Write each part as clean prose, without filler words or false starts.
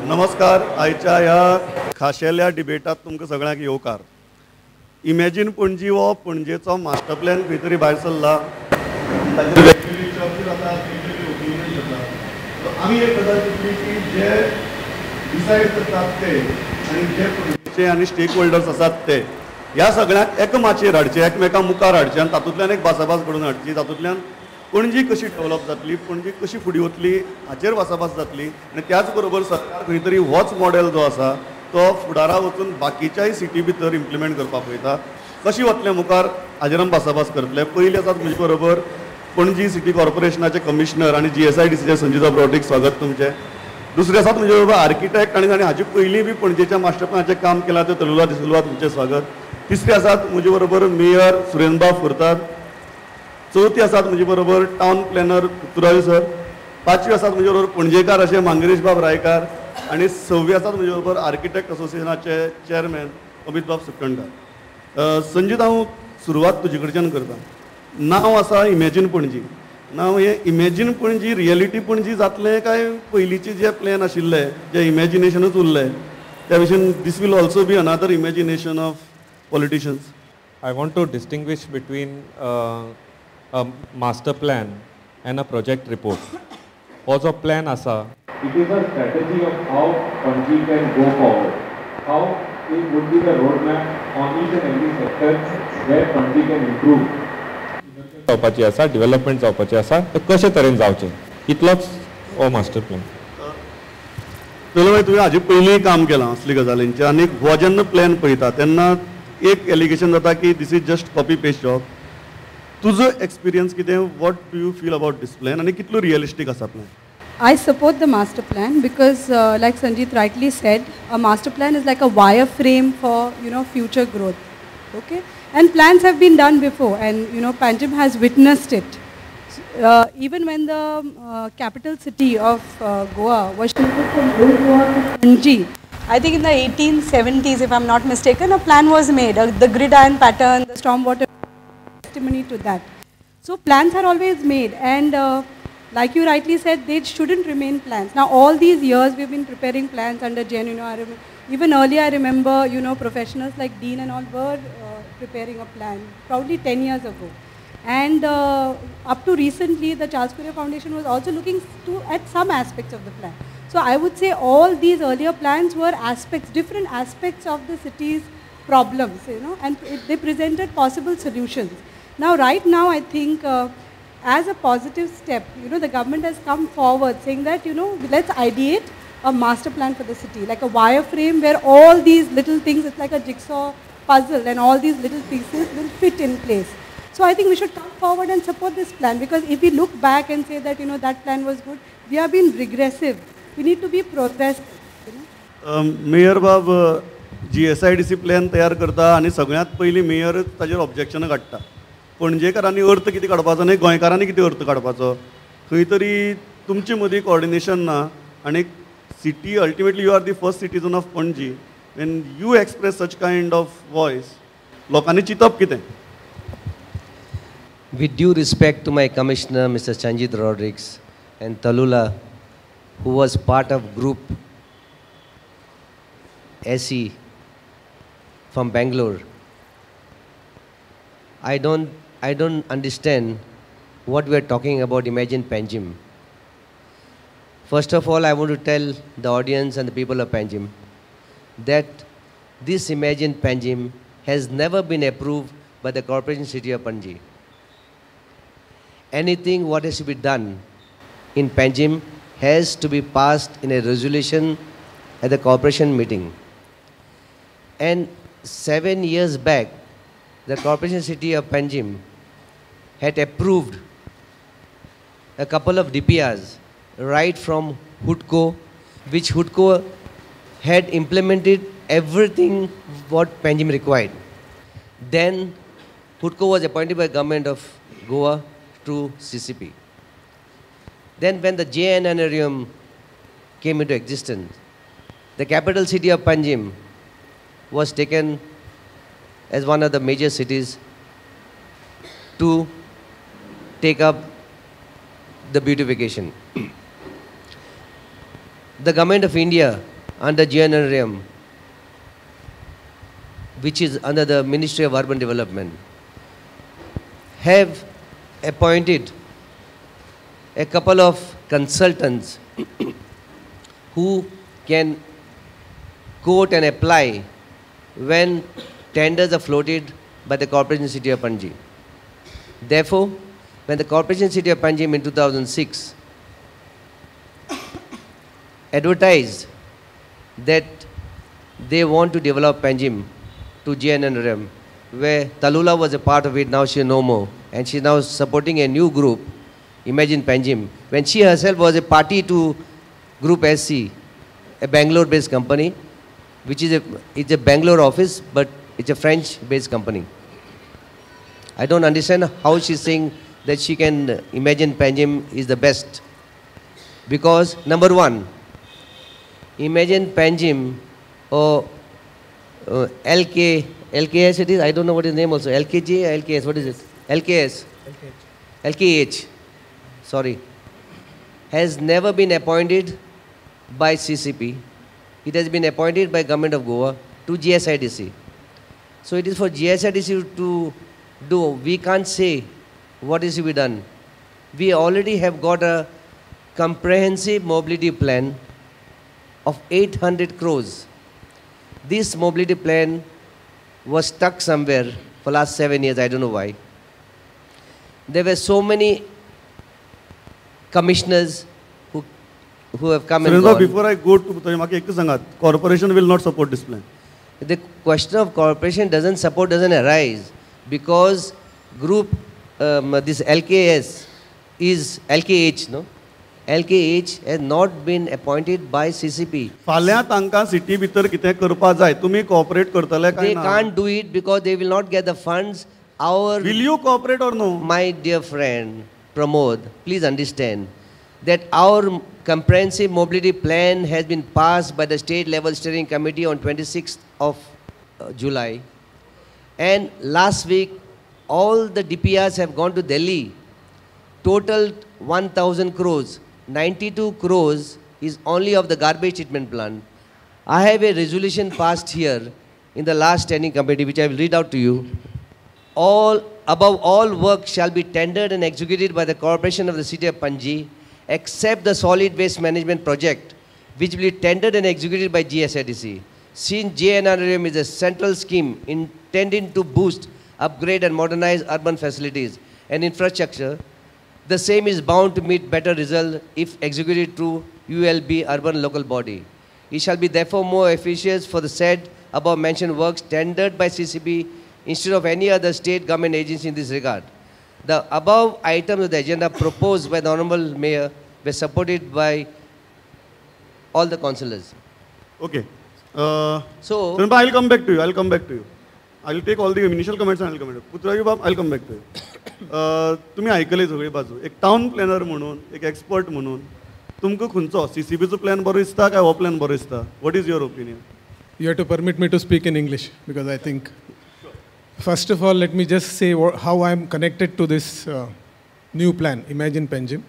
नमस्कार. आयच्या ह्या खाशेल्या डिबेटात तुमकां सगळ्यांक येवकार. इमॅजीन पणजी हो पणजेचो मास्टर प्लॅन खंय तरी भायर सरला. आमी एक गजाल चिंतली की जे डिसायड करतात ते आनी जे पणजेचे आनी स्टेक होल्डर्स आसात ते ह्या सगळ्यांक एकमाचेर हाडचे, एकमेकां मुखार हाडचे आनी तातूंतल्यान एक भासाभास घडोवन हाडची. तातूंतल्यान पणजी कशी डेव्हलप जातली, पणजी कशी फुडें वतली हाचेर भासाभास जातली. आनी त्याच बरोबर सरकार खंय तरी होच मॉडेल जो आसा तो फुडारा वचून बाकीच्याय सिटी भितर इम्प्लिमेंट करपाक पळयता. कशी वतले मुखार हाजेर आमी भासाभास करतले. पयले आसात म्हजे बरोबर पणजी सिटी कॉर्पोरेशनाचे कमिशनर आनी GSIDCचे संजीता ब्रॉडीक, स्वागत तुमचें. दुसरे आसात म्हजे बरोबर आर्किटेक्ट आनी हाचे पयलीं बी पणजेच्या मास्टर प्लॅनाचें काम केलां ते तलुला डिसिल्वा, तुमचें स्वागत. तिसरे आसात म्हजे बरोबर मेयर सुरेंद्रबा फुर्ताद. चौथी आसात म्हजे बरोबर टावन प्लॅनर पुतुराजू सर. पांचवी आसात म्हजे बरोबर पणजेकार अशे मंगेश बाब रायकार. आनी सव्वी आसात म्हजे बरोबर आर्किटेक्ट असोसिएशनाचे चेअरमॅन अमित बाब सुकणकार. संजीत, हांव सुरवात तुजे कडच्यान करता. नांव आसा इमॅजीन पणजी. नांव हे इमॅजीन पणजी रियलिटी पणजी जातलें काय पयलींचे जे प्लॅन आशिल्ले, जे इमॅजिनेशनूच उरलें त्या विशीं this will also be another imagination of politicians? I want to distinguish between a master plan and a project report. हो जो plan आसा, it is a strategy of how Panji can go forward. How it would be the roadmap on each and every sector where Panji can improve. जावपाची आसा, development जावपाची आसा, ते कशे तरेन जावचें इतलोच हो मास्टर प्लॅन. तुवें हाजे पयलीं काम केलां असली गजालींचें. आनी हो जेन्ना प्लॅन पळयता तेन्ना एक एलिगेशन जाता की this is just copy paste job. तुजो एक्सपिरियन्स कितें? What do you feel about this plan आनी कितलो रियलिस्टीक आसा plan? I support the master plan because, like Sanjeet rightly said, a master plan is like a wireframe for future growth. Okay, and plans have been done before, and Panjim has witnessed it. Even when the capital city of Goa was shifted from Old Goa to Panji, I think in the 1870s, if I'm not mistaken, a plan was made. The gridiron pattern, the stormwater testimony to that. So plans are always made, and like you rightly said, they shouldn't remain plans. Now all these years we've been preparing plans under Jen. Even earlier I remember, professionals like Dean and all were preparing a plan, probably 10 years ago. And up to recently, the Charles Fourier Foundation was also looking at some aspects of the plan. So I would say all these earlier plans were different aspects of the city's problems, and they presented possible solutions. Now, right now, I think as a positive step, the government has come forward saying that, let's ideate a master plan for the city, like a wireframe where all these little things, it's like a jigsaw puzzle, and all these little pieces will fit in place. So I think we should come forward and support this plan, because if we look back and say that, that plan was good, we have been regressive. We need to be progressive. Mayor बाब GSIDC plan तयार करता आनी सगळ्यांत पयलीं मेयरच ताजेर ऑब्जेक्शनां काडटा. पणजेकारांनी अर्थ कितें काडपाचो आनी गोंयकारांनी कितें अर्थ काडपाचो. खंय तरी तुमचे मदीं कॉर्डिनेशन ना. आनी city ultimately you are the first citizen of Panaji. When you express such kind of voice, लोकांनी चिंतप कितें? With due respect to my commissioner, Mr. Sanjeet Rodrigues, and Talula, who was part of group SE from Bangalore, I don't understand what we are talking about. Imagine Panjim. First of all, I want to tell the audience and the people of Panjim that this Imagine Panjim has never been approved by the Corporation City of Panji. Anything what has to be done in Panjim has to be passed in a resolution at the corporation meeting. And 7 years back, the Corporation City of Panjim had approved a couple of DPRs right from HUDCO, which HUDCO had implemented everything what Panjim required. Then HUDCO was appointed by government of Goa to CCP. Then when the JNNRM came into existence, the capital city of Panjim was taken as one of the major cities to take up the beautification. The government of India under GNRM, which is under the Ministry of Urban Development, have appointed a couple of consultants who can quote and apply when tenders are floated by the Corporation City of Panji. Therefore, when the Corporation City of Panjim in 2006 advertised that they want to develop Panjim to GNRM, where Talula was a part of it, now she is no more, and she is now supporting a new group, Imagine Panjim, when she herself was a party to Group SC, a Bangalore-based company, which is it's a Bangalore office, but it's a French-based company. I don't understand how she's saying that she can imagine Panjim is the best. Because, number one, Imagine Panjim or LKS it is, I don't know what his name also, LKJ or LKS, what is it? LKS. LKH, sorry, has never been appointed by CCP. It has been appointed by Government of Goa to GSIDC. So it is for GSIDC to do. We can't say what is to be done. We already have got a comprehensive mobility plan of 800 crores. This mobility plan was stuck somewhere for last 7 years, I don't know why. There were so many commissioners who have come and gone. Before I go to corporation will not support this plan. The question of corporation doesn't arise because group, this LKS is LKH, no? LKH has not been appointed by CCP. फाल्यां तांकां city भितर कितें करपा जाय तुमी cooperate करतले काय They ना? can't do it because they will not get the funds. Will you cooperate or no? My dear friend Pramod, please understand that our comprehensive mobility plan has been passed by the state level steering committee on 26th of July. And last week, all the DPRs have gone to Delhi. Total 1,000 crores. 92 crores is only of the garbage treatment plant. I have a resolution passed here in the last standing committee, which I will read out to you. Above all work shall be tendered and executed by the Corporation of the City of Panji, except the solid waste management project, which will be tendered and executed by GSIDC. Since JNRM is a central scheme intended to boost, upgrade and modernize urban facilities and infrastructure, the same is bound to meet better results if executed through ULB, urban local body. It shall be therefore more efficacious for the said above mentioned works tendered by CCP instead of any other state government agency in this regard. The above items of the agenda proposed by the Honorable Mayor were supported by all the councillors. Okay. So, I'll come back to you. I'll take all the initial comments and I'll come back. Putraji Bab, I'll come back to you. तुम्ही ऐकले सगळी बाजू एक town planner म्हणून एक expert म्हणून तुमकां खंयचो सीसीबीचो प्लॅन बरो दिसता काय हो प्लॅन बरो दिसता what is your opinion You have to permit me to speak in English because I think, first of all, let me just say how I'm connected to this new plan, Imagine Panjim.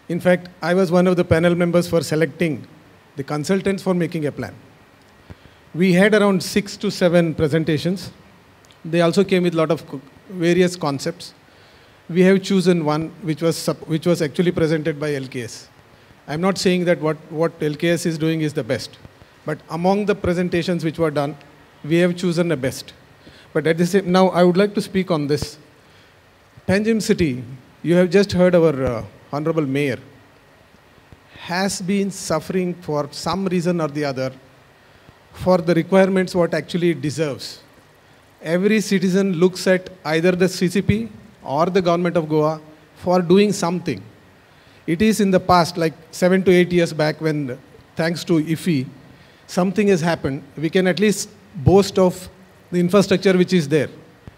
In fact, I was one of the panel members for selecting the consultants for making a plan. We had around 6 to 7 presentations. They also came with a lot of various concepts. We have chosen one which was actually presented by LKS. I'm not saying that what LKS is doing is the best, but among the presentations which were done, we have chosen the best. But at the same, now I would like to speak on this. Panjim City, you have just heard our Honorable Mayor, has been suffering for some reason or the other for the requirements what actually it deserves. Every citizen looks at either the CCP or the government of Goa for doing something. It is in the past, like 7 to 8 years back when, thanks to IFI, something has happened. We can at least boast of the infrastructure which is there.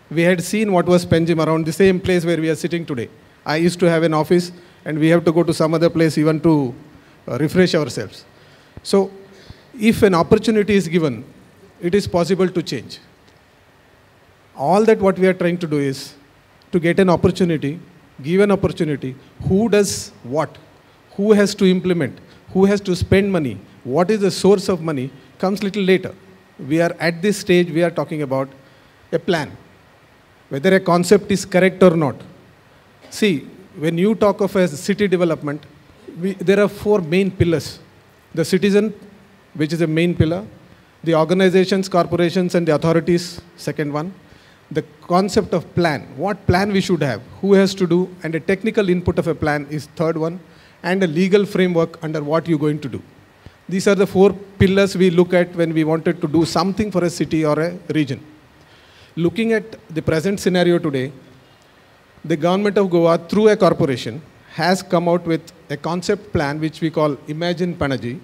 We had seen what was Panjim around the same place where we are sitting today. I used to have an office and we have to go to some other place even to refresh ourselves. So if an opportunity is given, it is possible to change. All that what we are trying to do is to get an opportunity, give an opportunity, who does what, who has to implement, who has to spend money, what is the source of money, comes little later. We are at this stage, we are talking about a plan, whether a concept is correct or not. See, when you talk of a city development, there are four main pillars. The citizen, which is a main pillar, the organizations, corporations, and the authorities, second one. The concept of plan, what plan we should have, who has to do, and a technical input of a plan is third one, and a legal framework under what you're going to do. These are the four pillars we look at when we wanted to do something for a city or a region. Looking at the present scenario today, the government of Goa, through a corporation, has come out with a concept plan which we call Imagine Panaji,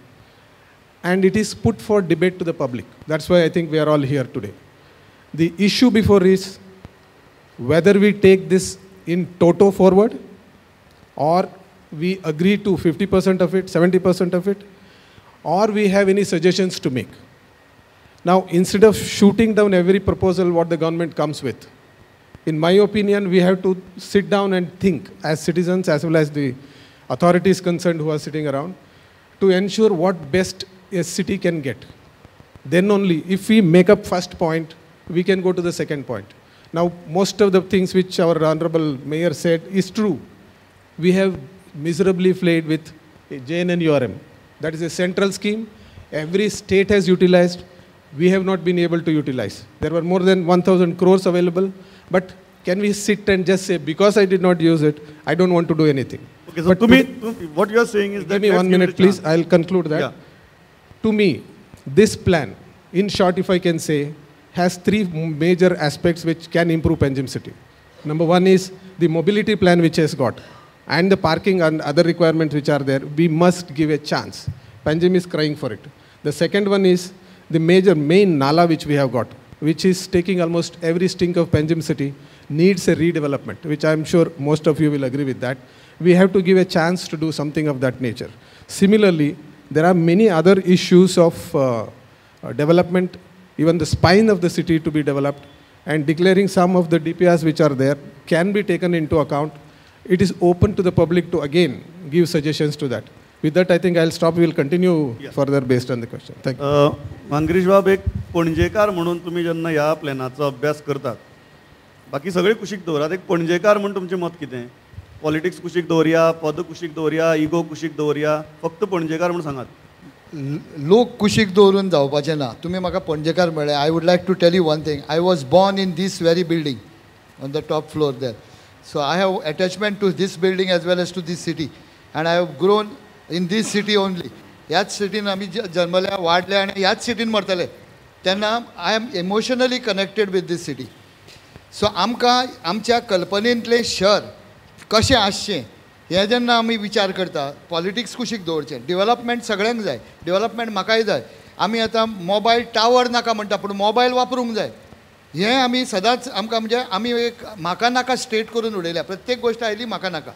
and it is put for debate to the public. That's why I think we are all here today. The issue before is whether we take this in toto forward, or we agree to 50% of it, 70% of it, or we have any suggestions to make. Now, instead of shooting down every proposal what the government comes with, in my opinion, we have to sit down and think as citizens as well as the authorities concerned who are sitting around to ensure what best a city can get. Then only, if we make up first point, we can go to the second point. Now, most of the things which our Honorable Mayor said is true. We have miserably played with JNNURM. That is a central scheme. Every state has utilized. We have not been able to utilize. There were more than 1,000 crores available. But can we sit and just say, because I did not use it, I don't want to do anything? Okay, so to me, what you are saying is that... Give me 1 minute, please. I'll conclude that. Yeah. To me, this plan, in short, if I can say, has three major aspects which can improve Panjim city. Number one is the mobility plan which has got, and the parking and other requirements which are there. We must give a chance. Panjim is crying for it. The second one is the main Nala which we have got, which is taking almost every stink of Panjim city, needs a redevelopment, which I'm sure most of you will agree with that. We have to give a chance to do something of that nature. Similarly, there are many other issues of development, even the spine of the city to be developed, and declaring some of the DPRs which are there can be taken into account. It is open to the public to again give suggestions to that. With that, I think I'll stop. We'll continue further based on the question. Thank you. मांगरीश बाब, एक पणजेकार म्हणून तुम्ही जेन्ना ह्या प्लॅनाचो अभ्यास करतात, बाकी सगळे कुशीक दवरात, एक पणजेकार म्हणून तुमचें मत कितें? पॉलिटिक्स कुशीक दवरया, पद कुशीक दवरया, इगो कुशीक दवरया, फक्त पणजेकार म्हणून सांगात. लोक कुशीक दवरून जावपाचें ना. तुमी म्हाका पणजेकार म्हळें. I would like to tell you one thing. I was born in this very building on the top floor there. So I have attachment to this building as well as to this city, and I have grown in this city only. ह्याच सिटीन आमी जल्मल्या, वाडल्या, आनी ह्याच सिटीन मरतले. तेन्ना I am emotionally connected with this city. So आमकां आमच्या कल्पनेंतलें शहर कशें आसचें हें जेन्ना आमी विचार करता, पॉलिटिक्स कुशीक दवरचें. डेवलपमेंट सगळ्यांक जाय. डेवलपमेंट म्हाकाय जाय. आमी आतां मोबायल टावर नाका म्हणटा, पूण मोबायल वापरूंक जाय. हें आमी सदांच आमकां म्हणजे आमी एक म्हाका नाका स्टेट करून उडयल्या. प्रत्येक गोश्ट आयली म्हाका नाका.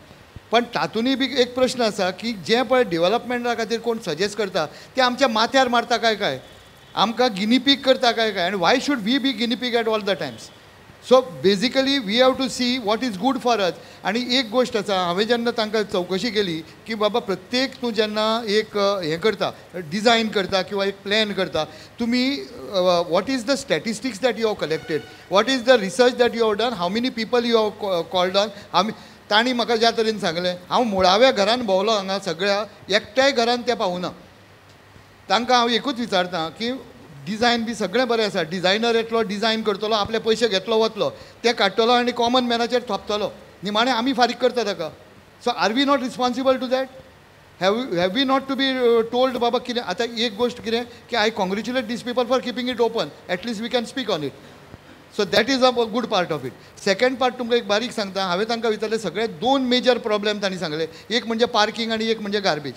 पण तातूंतय बी एक प्रश्न आसा की जें पळय डेवलपमेंटा खातीर कोण सजेस्ट करता तें आमच्या माथ्यार मारता काय आमकां गिनीपीक करता काय आनी why should we be guinea pig at all the times. So basically we have to see what is good for us. आनी एक गोश्ट आसा, हांवें जेन्ना तांकां चवकशी केली की बाबा प्रत्येक तूं जेन्ना एक हें करता, डिजायन करता किंवा एक प्लॅन करता, तुमी what is the statistics that you have collected, what is the research that you have done, how many people you have called on. तांणी म्हाका ज्या तरेन सांगलें, हांव मुळाव्या घरान भोंवलो हांगा सगळ्या, एकट्याय घरान तें पावूना. तांकां हांव एकूच विचारतां की डिजायन बी सगळें बरें आसा, डिजायनर येतलो, डिजायन करतलो, आपले पयशे घेतलो वतलो, तें काडटलो आनी कॉमन मॅनाचेर थोपतलो, निमाणें आमी फारीक करता ताका. So are we not responsible to that? Have we not to be told बाबा कितें? आतां एक गोश्ट कितें की I congratulate this people for keeping it open, at least we can speak on it. So that is a good part of it. Second part तुमकां एक बारीक सांगता. हांवें तांकां विचारलें, सगळे दोन मेजर प्रॉब्लेम तांणी सांगले. एक म्हणजे पार्किंग आनी एक म्हणजे गार्बेज.